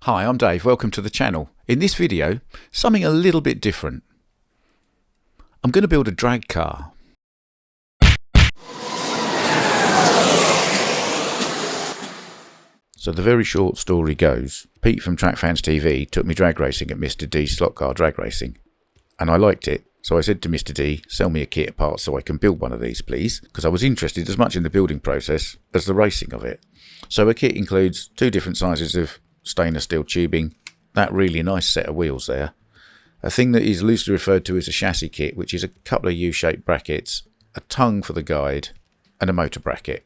Hi, I'm Dave. Welcome to the channel. In this video, something a little bit different. I'm going to build a drag car. So the very short story goes, Pete from Track Fans TV took me drag racing at Mr. D's slot car drag racing. And I liked it, so I said to Mr. D, sell me a kit of parts so I can build one of these please, because I was interested as much in the building process as the racing of it. So a kit includes 2 different sizes of stainless steel tubing, that really nice set of wheels there, a thing that is loosely referred to as a chassis kit, which is a couple of U-shaped brackets, a tongue for the guide, and a motor bracket.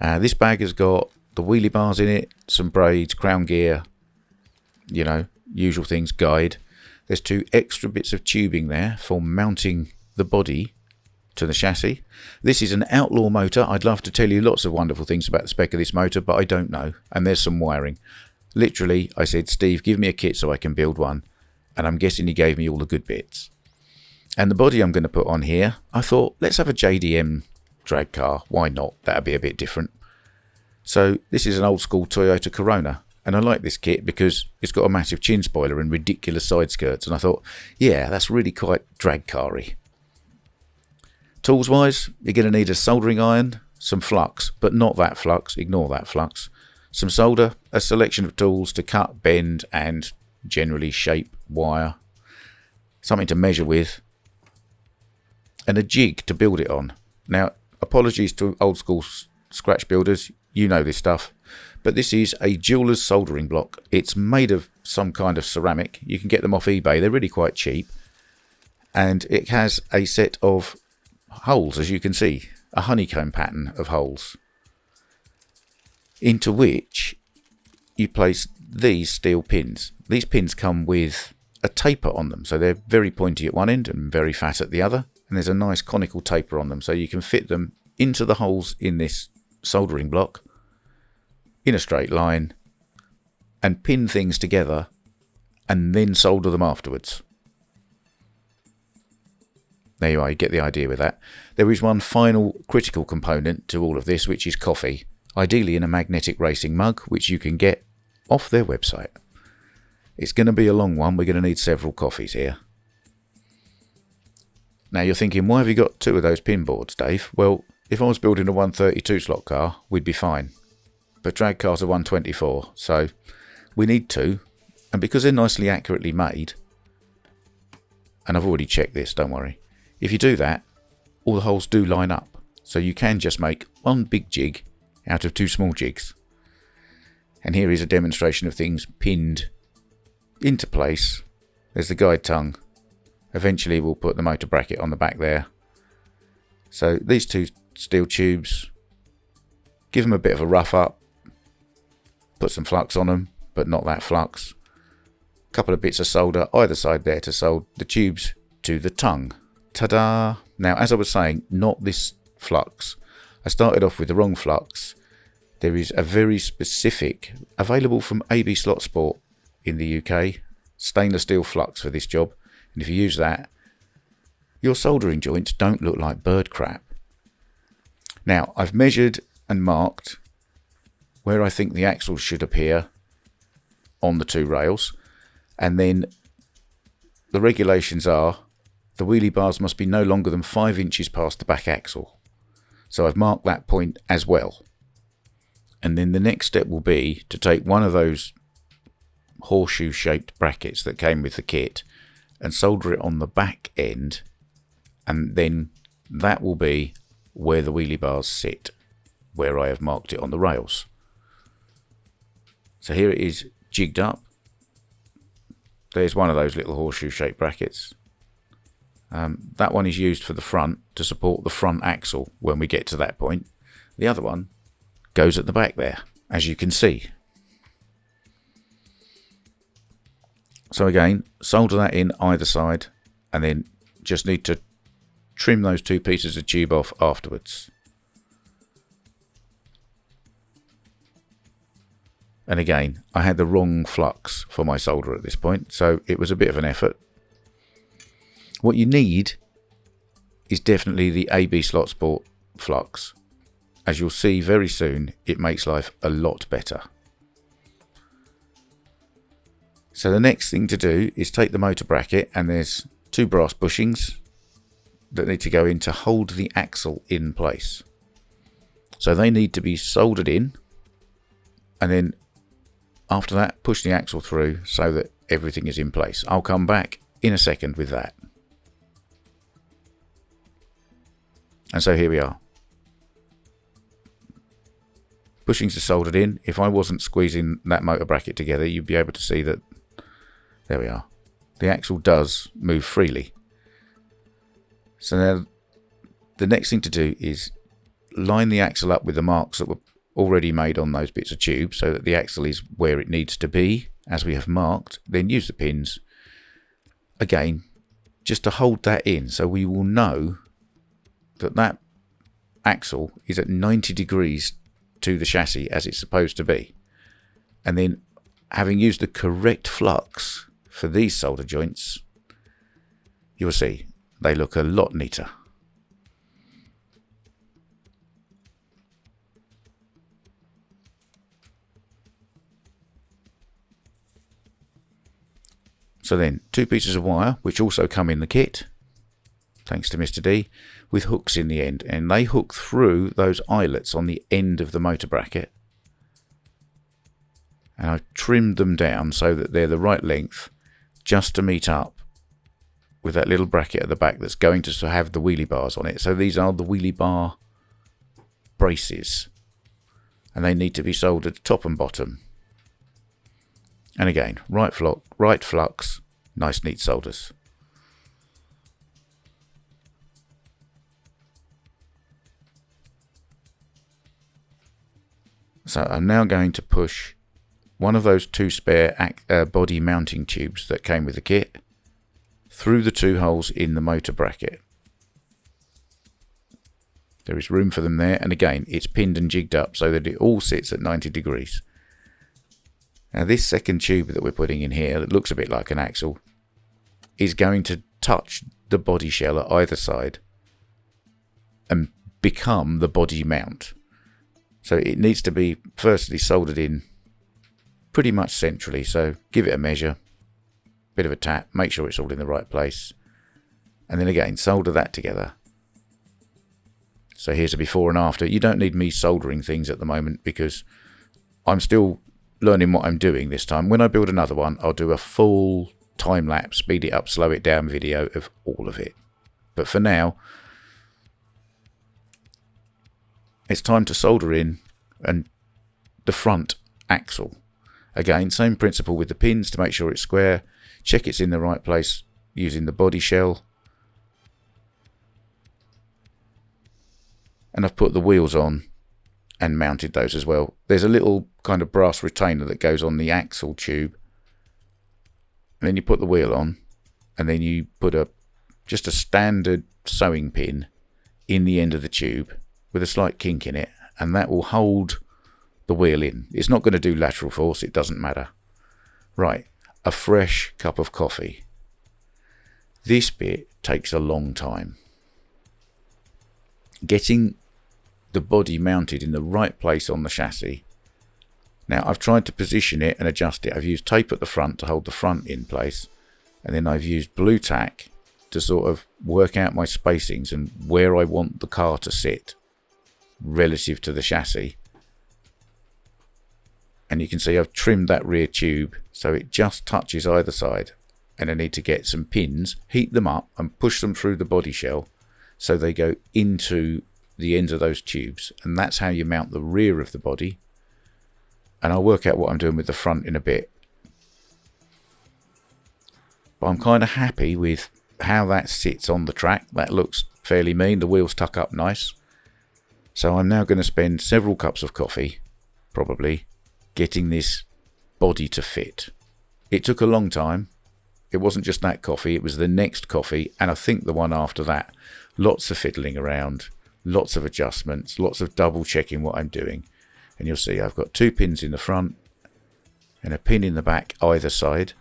This bag has got the wheelie bars in it, some braids, crown gear, you know, usual things, guide. There's 2 extra bits of tubing there for mounting the body to the chassis. This is an Outlaw motor. I'd love to tell you lots of wonderful things about the spec of this motor, but I don't know. And there's some wiring. Literally, I said, Steve, give me a kit so I can build one. And I'm guessing he gave me all the good bits. And the body I'm going to put on here, I thought, let's have a JDM drag car. Why not? That'd be a bit different. So this is an old school Toyota Corona. And I like this kit because it's got a massive chin spoiler and ridiculous side skirts. And I thought, yeah, that's really quite drag car-y. Tools wise, you're going to need a soldering iron, some flux, but not that flux, ignore that flux, some solder, a selection of tools to cut, bend and generally shape wire, something to measure with, and a jig to build it on. Now, apologies to old school scratch builders, you know this stuff, but this is a jeweler's soldering block. It's made of some kind of ceramic. You can get them off eBay, they're really quite cheap, and it has a set of holes, as you can see, a honeycomb pattern of holes, into which you place these steel pins. These pins come with a taper on them, so they're very pointy at one end and very fat at the other, and there's a nice conical taper on them, so you can fit them into the holes in this soldering block in a straight line and pin things together and then solder them afterwards. There you are, you get the idea with that. There is one final critical component to all of this, which is coffee, ideally in a magnetic racing mug, which you can get off their website. It's going to be a long one, we're going to need several coffees here. Now you're thinking, why have you got 2 of those pin boards, Dave? Well, if I was building a 132 slot car, we'd be fine. But drag cars are 124, so we need 2. And because they're nicely accurately made, and I've already checked this, don't worry. If you do that, all the holes do line up, so you can just make one big jig out of 2 small jigs. And here is a demonstration of things pinned into place. There's the guide tongue. Eventually we'll put the motor bracket on the back there. So these 2 steel tubes, give them a bit of a rough up, put some flux on them, but not that flux. A couple of bits of solder either side there to solder the tubes to the tongue. Ta-da! Now, as I was saying, not this flux. I started off with the wrong flux. There is a very specific, available from AB Slot Sport in the UK, stainless steel flux for this job. And if you use that, your soldering joints don't look like bird crap. Now, I've measured and marked where I think the axles should appear on the 2 rails. And then the regulations are the wheelie bars must be no longer than 5 inches past the back axle. So I've marked that point as well. And then the next step will be to take one of those horseshoe shaped brackets that came with the kit and solder it on the back end, and then that will be where the wheelie bars sit, where I have marked it on the rails. So here it is jigged up. There's one of those little horseshoe shaped brackets. That one is used for the front to support the front axle when we get to that point. The other one goes at the back there, as you can see. So again, solder that in either side, and then just need to trim those 2 pieces of tube off afterwards. And again, I had the wrong flux for my solder at this point, so it was a bit of an effort. What you need is definitely the AB Slot Sport flux. As you'll see very soon, it makes life a lot better. So the next thing to do is take the motor bracket, and there's 2 brass bushings that need to go in to hold the axle in place. So they need to be soldered in, and then after that push the axle through so that everything is in place. I'll come back in a second with that. And so here we are. Bushings are soldered in. If I wasn't squeezing that motor bracket together, you'd be able to see that, there we are. The axle does move freely. So now the next thing to do is line the axle up with the marks that were already made on those bits of tube so that the axle is where it needs to be as we have marked. Then use the pins again just to hold that in, so we will know that that axle is at 90 degrees to the chassis as it's supposed to be. And then, having used the correct flux for these solder joints, you'll see they look a lot neater. So then, 2 pieces of wire, which also come in the kit, thanks to Mr. D, with hooks in the end, and they hook through those eyelets on the end of the motor bracket. And I've trimmed them down so that they're the right length, just to meet up with that little bracket at the back that's going to have the wheelie bars on it. So these are the wheelie bar braces, and they need to be soldered top and bottom. And again, right flux, nice neat solders. So I'm now going to push one of those 2 spare body mounting tubes that came with the kit through the 2 holes in the motor bracket. There is room for them there, and again it's pinned and jigged up so that it all sits at 90 degrees. Now this second tube that we're putting in here, that looks a bit like an axle, is going to touch the body shell at either side and become the body mount. So it needs to be firstly soldered in pretty much centrally, so give it a measure, bit of a tap, make sure it's all in the right place, and then again solder that together. So here's a before and after. You don't need me soldering things at the moment because I'm still learning what I'm doing this time. When I build another one, I'll do a full time lapse, speed it up, slow it down video of all of it. But for now, it's time to solder in and the front axle. Again, same principle with the pins to make sure it's square. Check it's in the right place using the body shell. And I've put the wheels on and mounted those as well. There's a little kind of brass retainer that goes on the axle tube. And then you put the wheel on, and then you put just a standard sewing pin in the end of the tube with a slight kink in it, and that will hold the wheel in. It's not going to do lateral force, it doesn't matter. Right, a fresh cup of coffee. This bit takes a long time. Getting the body mounted in the right place on the chassis. Now I've tried to position it and adjust it. I've used tape at the front to hold the front in place, and then I've used blue tack to sort of work out my spacings and where I want the car to sit relative to the chassis. And you can see I've trimmed that rear tube so it just touches either side, and I need to get some pins, heat them up and push them through the body shell so they go into the ends of those tubes, and that's how you mount the rear of the body. And I'll work out what I'm doing with the front in a bit. But I'm kind of happy with how that sits on the track. That looks fairly mean. The wheels tuck up nice. So I'm now going to spend several cups of coffee, probably, getting this body to fit. It took a long time. It wasn't just that coffee, it was the next coffee, and I think the one after that. Lots of fiddling around, lots of adjustments, lots of double checking what I'm doing. And you'll see I've got 2 pins in the front and a pin in the back either side.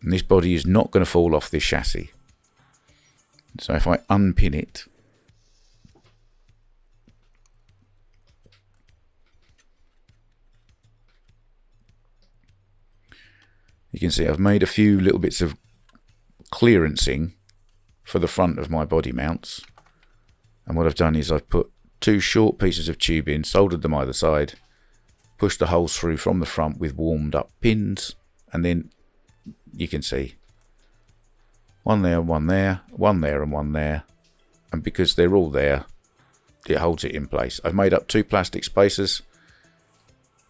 And this body is not going to fall off this chassis. So if I unpin it, You can see I've made a few little bits of clearancing for the front of my body mounts. And what I've done is I've put 2 short pieces of tube in, soldered them either side, pushed the holes through from the front with warmed up pins, and then you can see one there, one there, one there and one there. And because they're all there, it holds it in place. I've made up 2 plastic spacers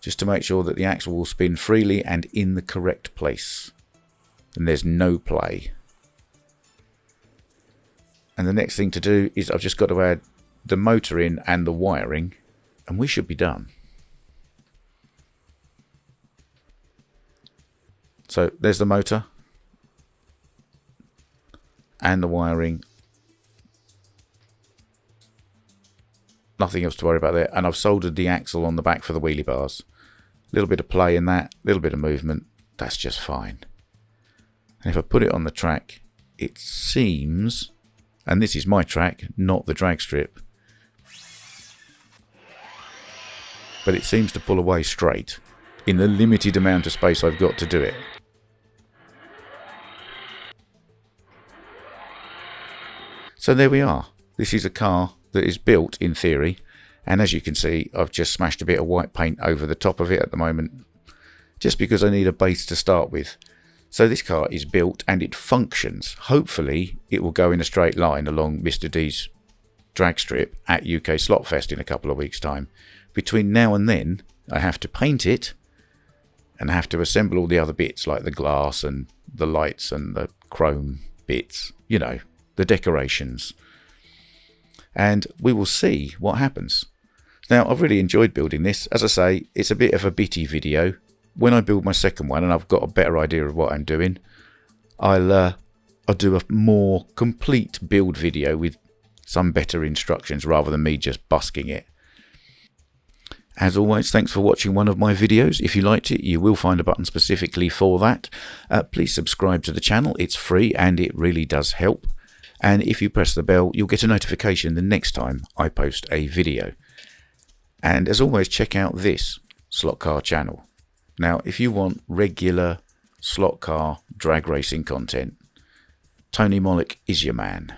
just to make sure that the axle will spin freely and in the correct place. And there's no play. And the next thing to do is I've just got to add the motor in and the wiring, and we should be done. So there's the motor and the wiring. Nothing else to worry about there. And I've soldered the axle on the back for the wheelie bars. A little bit of play in that, a little bit of movement. That's just fine. And if I put it on the track, it seems, and this is my track, not the drag strip, but it seems to pull away straight in the limited amount of space I've got to do it. So there we are. This is a car that is built in theory, and as you can see, I've just smashed a bit of white paint over the top of it at the moment, just because I need a base to start with. So this car is built and it functions. Hopefully it will go in a straight line along Mr. D's drag strip at UK Slotfest in a couple of weeks' time. Between now and then, I have to paint it and have to assemble all the other bits like the glass and the lights and the chrome bits, you know, the decorations. And we will see what happens. Now, I've really enjoyed building this. As I say, it's a bit of a bitty video. When I build my second one and I've got a better idea of what I'm doing, I'll do a more complete build video with some better instructions rather than me just busking it. As always, thanks for watching one of my videos. If you liked it, you will find a button specifically for that. Please subscribe to the channel. It's free and it really does help. And if you press the bell, you'll get a notification the next time I post a video. And as always, check out this slot car channel. Now, if you want regular slot car drag racing content, Tony Mollick is your man.